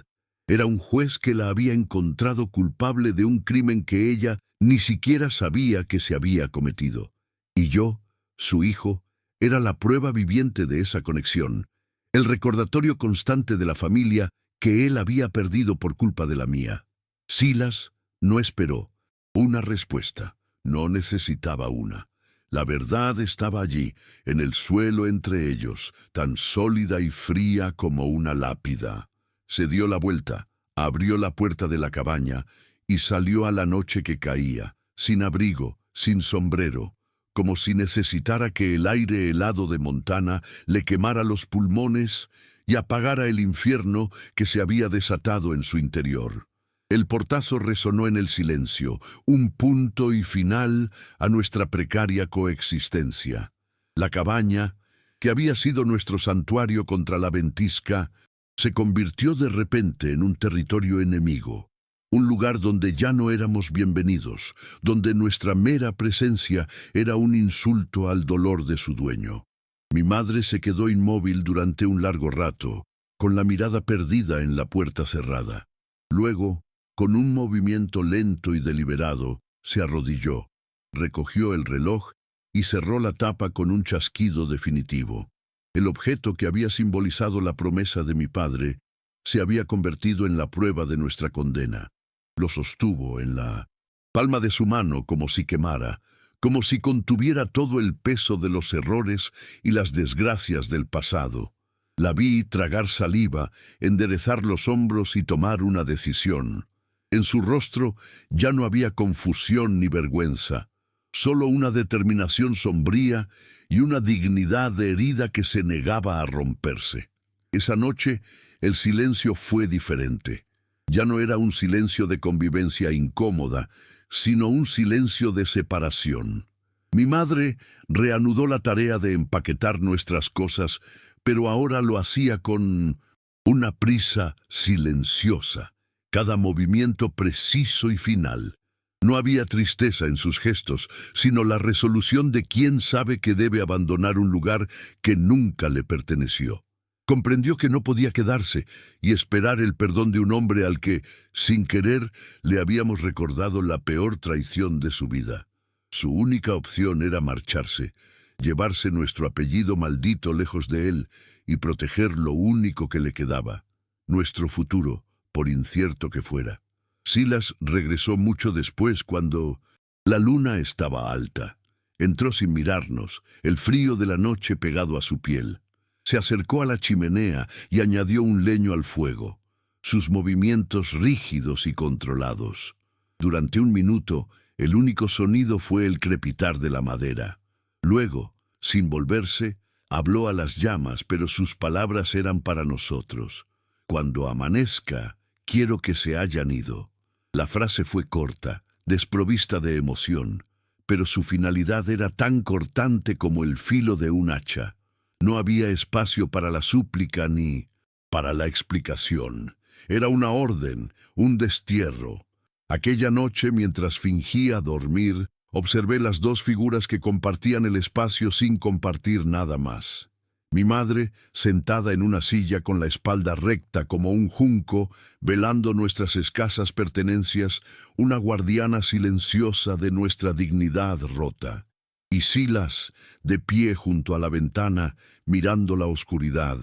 Era un juez que la había encontrado culpable de un crimen que ella ni siquiera sabía que se había cometido. Y yo, su hijo, era la prueba viviente de esa conexión, el recordatorio constante de la familia que él había perdido por culpa de la mía. Silas no esperó una respuesta, no necesitaba una. La verdad estaba allí, en el suelo entre ellos, tan sólida y fría como una lápida. Se dio la vuelta, abrió la puerta de la cabaña y salió a la noche que caía, sin abrigo, sin sombrero, como si necesitara que el aire helado de Montana le quemara los pulmones y apagara el infierno que se había desatado en su interior. El portazo resonó en el silencio, un punto y final a nuestra precaria coexistencia. La cabaña, que había sido nuestro santuario contra la ventisca, se convirtió de repente en un territorio enemigo, un lugar donde ya no éramos bienvenidos, donde nuestra mera presencia era un insulto al dolor de su dueño. Mi madre se quedó inmóvil durante un largo rato, con la mirada perdida en la puerta cerrada. Luego, con un movimiento lento y deliberado, se arrodilló, recogió el reloj y cerró la tapa con un chasquido definitivo. El objeto que había simbolizado la promesa de mi padre se había convertido en la prueba de nuestra condena. Lo sostuvo en la palma de su mano como si quemara, como si contuviera todo el peso de los errores y las desgracias del pasado. La vi tragar saliva, enderezar los hombros y tomar una decisión. En su rostro ya no había confusión ni vergüenza, solo una determinación sombría y una dignidad herida que se negaba a romperse. Esa noche el silencio fue diferente. Ya no era un silencio de convivencia incómoda, sino un silencio de separación. Mi madre reanudó la tarea de empaquetar nuestras cosas, pero ahora lo hacía con una prisa silenciosa, cada movimiento preciso y final. No había tristeza en sus gestos, sino la resolución de quien sabe que debe abandonar un lugar que nunca le perteneció. Comprendió que no podía quedarse y esperar el perdón de un hombre al que, sin querer, le habíamos recordado la peor traición de su vida. Su única opción era marcharse, llevarse nuestro apellido maldito lejos de él y proteger lo único que le quedaba, nuestro futuro, por incierto que fuera. Silas regresó mucho después cuando la luna estaba alta. Entró sin mirarnos, el frío de la noche pegado a su piel. Se acercó a la chimenea y añadió un leño al fuego, sus movimientos rígidos y controlados. Durante un minuto, el único sonido fue el crepitar de la madera. Luego, sin volverse, habló a las llamas, pero sus palabras eran para nosotros. Cuando amanezca, quiero que se hayan ido. La frase fue corta, desprovista de emoción, pero su finalidad era tan cortante como el filo de un hacha. No había espacio para la súplica ni para la explicación. Era una orden, un destierro. Aquella noche, mientras fingía dormir, observé las dos figuras que compartían el espacio sin compartir nada más. Mi madre, sentada en una silla con la espalda recta como un junco, velando nuestras escasas pertenencias, una guardiana silenciosa de nuestra dignidad rota. Y Silas, de pie junto a la ventana, mirando la oscuridad,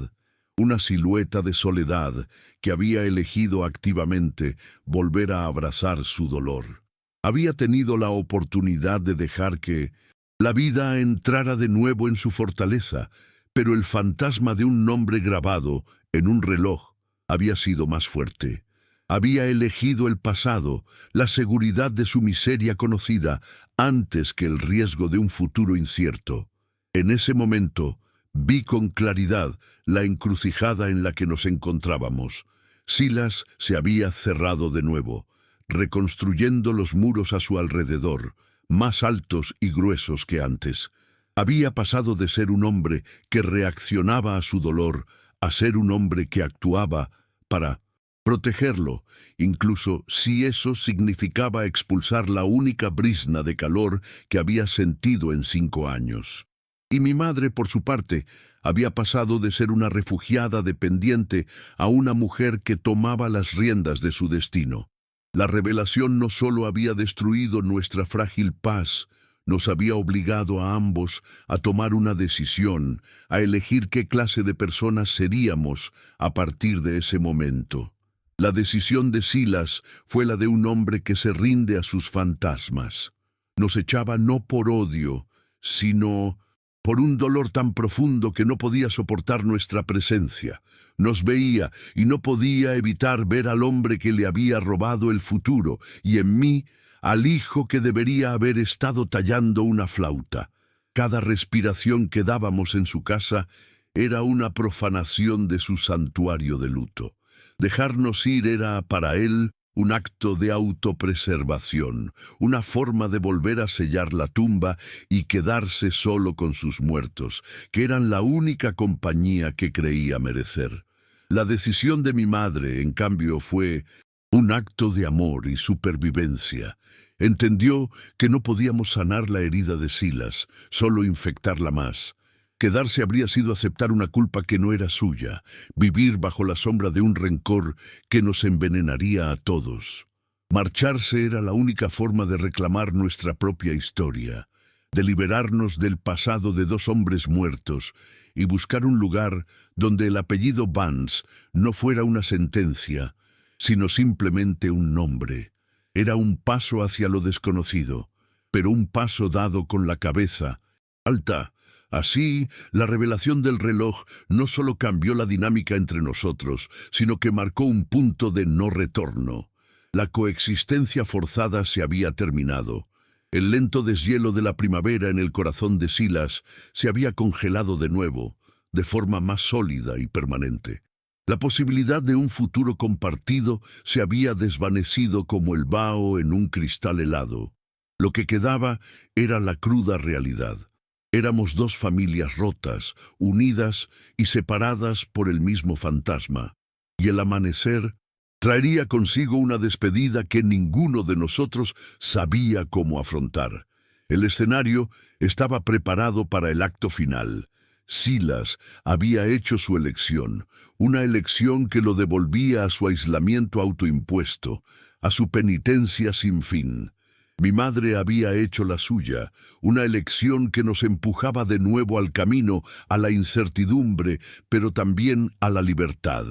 una silueta de soledad que había elegido activamente volver a abrazar su dolor. Había tenido la oportunidad de dejar que la vida entrara de nuevo en su fortaleza, pero el fantasma de un nombre grabado en un reloj había sido más fuerte. Había elegido el pasado, la seguridad de su miseria conocida, antes que el riesgo de un futuro incierto. En ese momento, vi con claridad la encrucijada en la que nos encontrábamos. Silas se había cerrado de nuevo, reconstruyendo los muros a su alrededor, más altos y gruesos que antes. Había pasado de ser un hombre que reaccionaba a su dolor a ser un hombre que actuaba para protegerlo, incluso si eso significaba expulsar la única brizna de calor que había sentido en 5 años. Y mi madre, por su parte, había pasado de ser una refugiada dependiente a una mujer que tomaba las riendas de su destino. La revelación no solo había destruido nuestra frágil paz, nos había obligado a ambos a tomar una decisión, a elegir qué clase de personas seríamos a partir de ese momento. La decisión de Silas fue la de un hombre que se rinde a sus fantasmas. Nos echaba no por odio, sino por un dolor tan profundo que no podía soportar nuestra presencia. Nos veía y no podía evitar ver al hombre que le había robado el futuro, y en mí, al hijo que debería haber estado tallando una flauta. Cada respiración que dábamos en su casa era una profanación de su santuario de luto. Dejarnos ir era, para él, un acto de autopreservación, una forma de volver a sellar la tumba y quedarse solo con sus muertos, que eran la única compañía que creía merecer. La decisión de mi madre, en cambio, fue un acto de amor y supervivencia. Entendió que no podíamos sanar la herida de Silas, solo infectarla más. Quedarse habría sido aceptar una culpa que no era suya, vivir bajo la sombra de un rencor que nos envenenaría a todos. Marcharse era la única forma de reclamar nuestra propia historia, de liberarnos del pasado de 2 hombres muertos y buscar un lugar donde el apellido Vance no fuera una sentencia, sino simplemente un nombre. Era un paso hacia lo desconocido, pero un paso dado con la cabeza alta. Así, la revelación del reloj no solo cambió la dinámica entre nosotros, sino que marcó un punto de no retorno. La coexistencia forzada se había terminado. El lento deshielo de la primavera en el corazón de Silas se había congelado de nuevo, de forma más sólida y permanente. La posibilidad de un futuro compartido se había desvanecido como el vaho en un cristal helado. Lo que quedaba era la cruda realidad. Éramos 2 familias rotas, unidas y separadas por el mismo fantasma, y el amanecer traería consigo una despedida que ninguno de nosotros sabía cómo afrontar. El escenario estaba preparado para el acto final. Silas había hecho su elección, una elección que lo devolvía a su aislamiento autoimpuesto, a su penitencia sin fin. Mi madre había hecho la suya, una elección que nos empujaba de nuevo al camino, a la incertidumbre, pero también a la libertad.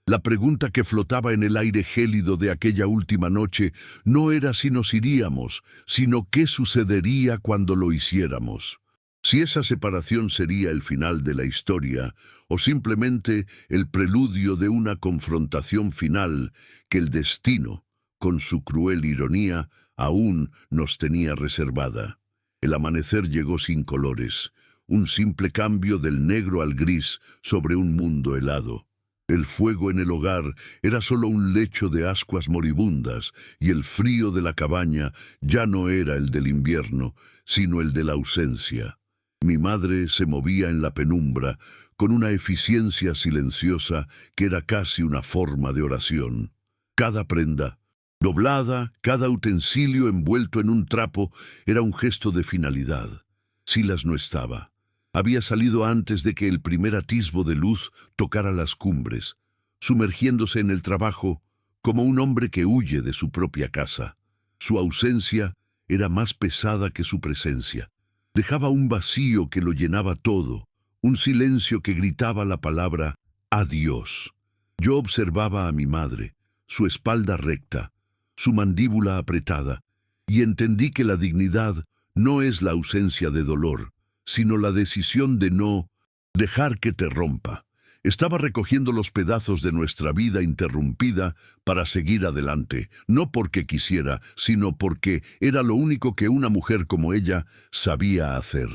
La pregunta que flotaba en el aire gélido de aquella última noche no era si nos iríamos, sino qué sucedería cuando lo hiciéramos. Si esa separación sería el final de la historia, o simplemente el preludio de una confrontación final que el destino, con su cruel ironía, aún nos tenía reservada. El amanecer llegó sin colores, un simple cambio del negro al gris sobre un mundo helado. El fuego en el hogar era solo un lecho de ascuas moribundas, y el frío de la cabaña ya no era el del invierno, sino el de la ausencia. Mi madre se movía en la penumbra, con una eficiencia silenciosa que era casi una forma de oración. Cada prenda doblada, cada utensilio envuelto en un trapo, era un gesto de finalidad. Silas no estaba. Había salido antes de que el primer atisbo de luz tocara las cumbres, sumergiéndose en el trabajo como un hombre que huye de su propia casa. Su ausencia era más pesada que su presencia. Dejaba un vacío que lo llenaba todo, un silencio que gritaba la palabra adiós. Yo observaba a mi madre, su espalda recta, su mandíbula apretada, y entendí que la dignidad no es la ausencia de dolor, sino la decisión de no dejar que te rompa. Estaba recogiendo los pedazos de nuestra vida interrumpida para seguir adelante, no porque quisiera, sino porque era lo único que una mujer como ella sabía hacer.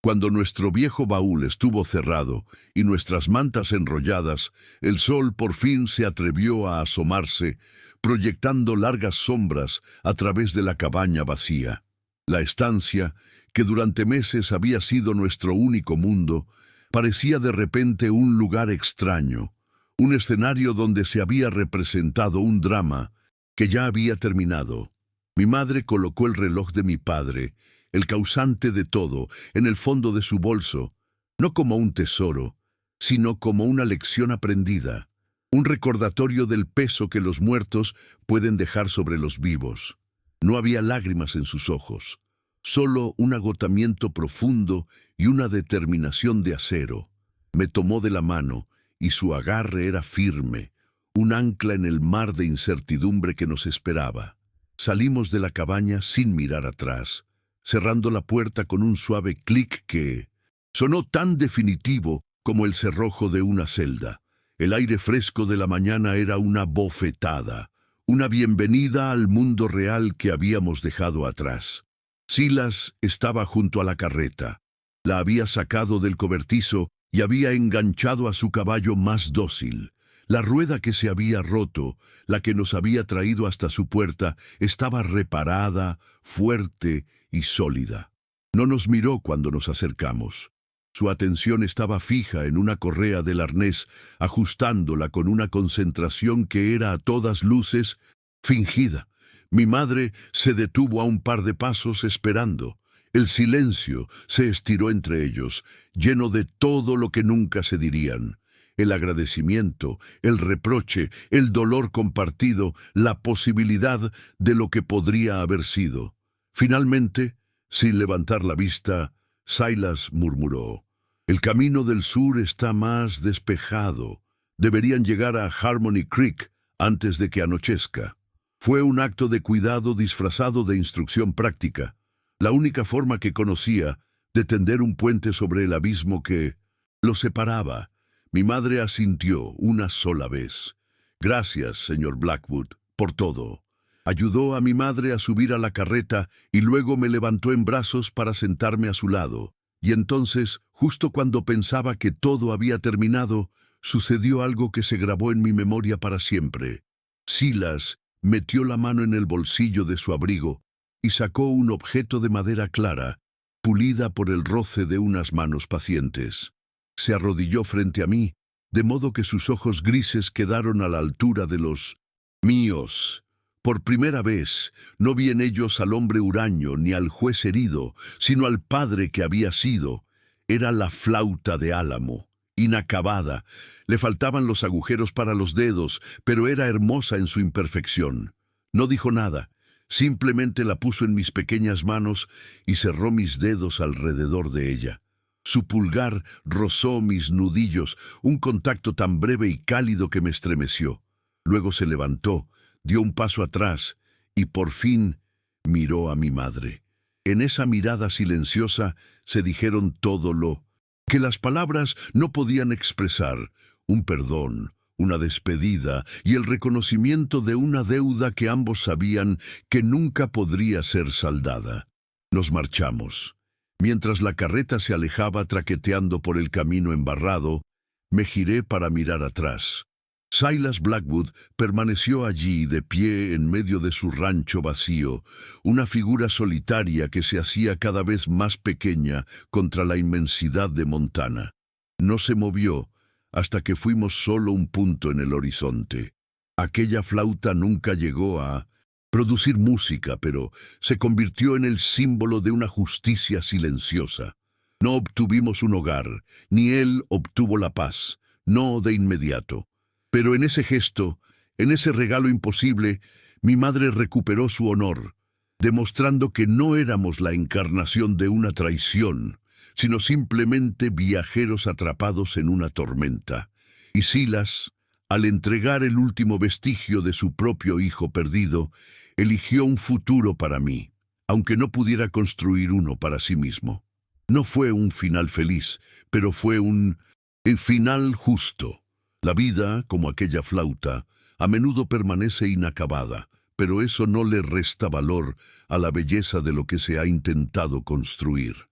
Cuando nuestro viejo baúl estuvo cerrado y nuestras mantas enrolladas, el sol por fin se atrevió a asomarse, proyectando largas sombras a través de la cabaña vacía. La estancia, que durante meses había sido nuestro único mundo, parecía de repente un lugar extraño, un escenario donde se había representado un drama que ya había terminado. Mi madre colocó el reloj de mi padre, el causante de todo, en el fondo de su bolso, no como un tesoro, sino como una lección aprendida, un recordatorio del peso que los muertos pueden dejar sobre los vivos. No había lágrimas en sus ojos, solo un agotamiento profundo y una determinación de acero. Me tomó de la mano y su agarre era firme, un ancla en el mar de incertidumbre que nos esperaba. Salimos de la cabaña sin mirar atrás, cerrando la puerta con un suave clic que sonó tan definitivo como el cerrojo de una celda. El aire fresco de la mañana era una bofetada, una bienvenida al mundo real que habíamos dejado atrás. Silas estaba junto a la carreta. La había sacado del cobertizo y había enganchado a su caballo más dócil. La rueda que se había roto, la que nos había traído hasta su puerta, estaba reparada, fuerte y sólida. No nos miró cuando nos acercamos. Su atención estaba fija en una correa del arnés, ajustándola con una concentración que era a todas luces fingida. Mi madre se detuvo a un par de pasos esperando. El silencio se estiró entre ellos, lleno de todo lo que nunca se dirían. El agradecimiento, el reproche, el dolor compartido, la posibilidad de lo que podría haber sido. Finalmente, sin levantar la vista, Silas murmuró: «El camino del sur está más despejado. Deberían llegar a Harmony Creek antes de que anochezca». Fue un acto de cuidado disfrazado de instrucción práctica, la única forma que conocía de tender un puente sobre el abismo que los separaba. Mi madre asintió una sola vez. «Gracias, señor Blackwood, por todo». Ayudó a mi madre a subir a la carreta y luego me levantó en brazos para sentarme a su lado. Y entonces, justo cuando pensaba que todo había terminado, sucedió algo que se grabó en mi memoria para siempre. Silas metió la mano en el bolsillo de su abrigo y sacó un objeto de madera clara, pulida por el roce de unas manos pacientes. Se arrodilló frente a mí, de modo que sus ojos grises quedaron a la altura de los míos. Por primera vez, no vi en ellos al hombre huraño ni al juez herido, sino al padre que había sido. Era la flauta de álamo, inacabada. Le faltaban los agujeros para los dedos, pero era hermosa en su imperfección. No dijo nada, simplemente la puso en mis pequeñas manos y cerró mis dedos alrededor de ella. Su pulgar rozó mis nudillos, un contacto tan breve y cálido que me estremeció. Luego se levantó, dio un paso atrás y por fin miró a mi madre. En esa mirada silenciosa se dijeron todo lo que las palabras no podían expresar: un perdón, una despedida y el reconocimiento de una deuda que ambos sabían que nunca podría ser saldada. Nos marchamos. Mientras la carreta se alejaba traqueteando por el camino embarrado, me giré para mirar atrás. Silas Blackwood permaneció allí de pie en medio de su rancho vacío, una figura solitaria que se hacía cada vez más pequeña contra la inmensidad de Montana. No se movió hasta que fuimos solo un punto en el horizonte. Aquella flauta nunca llegó a producir música, pero se convirtió en el símbolo de una justicia silenciosa. No obtuvimos un hogar, ni él obtuvo la paz, no de inmediato. Pero en ese gesto, en ese regalo imposible, mi madre recuperó su honor, demostrando que no éramos la encarnación de una traición, sino simplemente viajeros atrapados en una tormenta. Y Silas, al entregar el último vestigio de su propio hijo perdido, eligió un futuro para mí, aunque no pudiera construir uno para sí mismo. No fue un final feliz, pero fue un El final justo. La vida, como aquella flauta, a menudo permanece inacabada, pero eso no le resta valor a la belleza de lo que se ha intentado construir.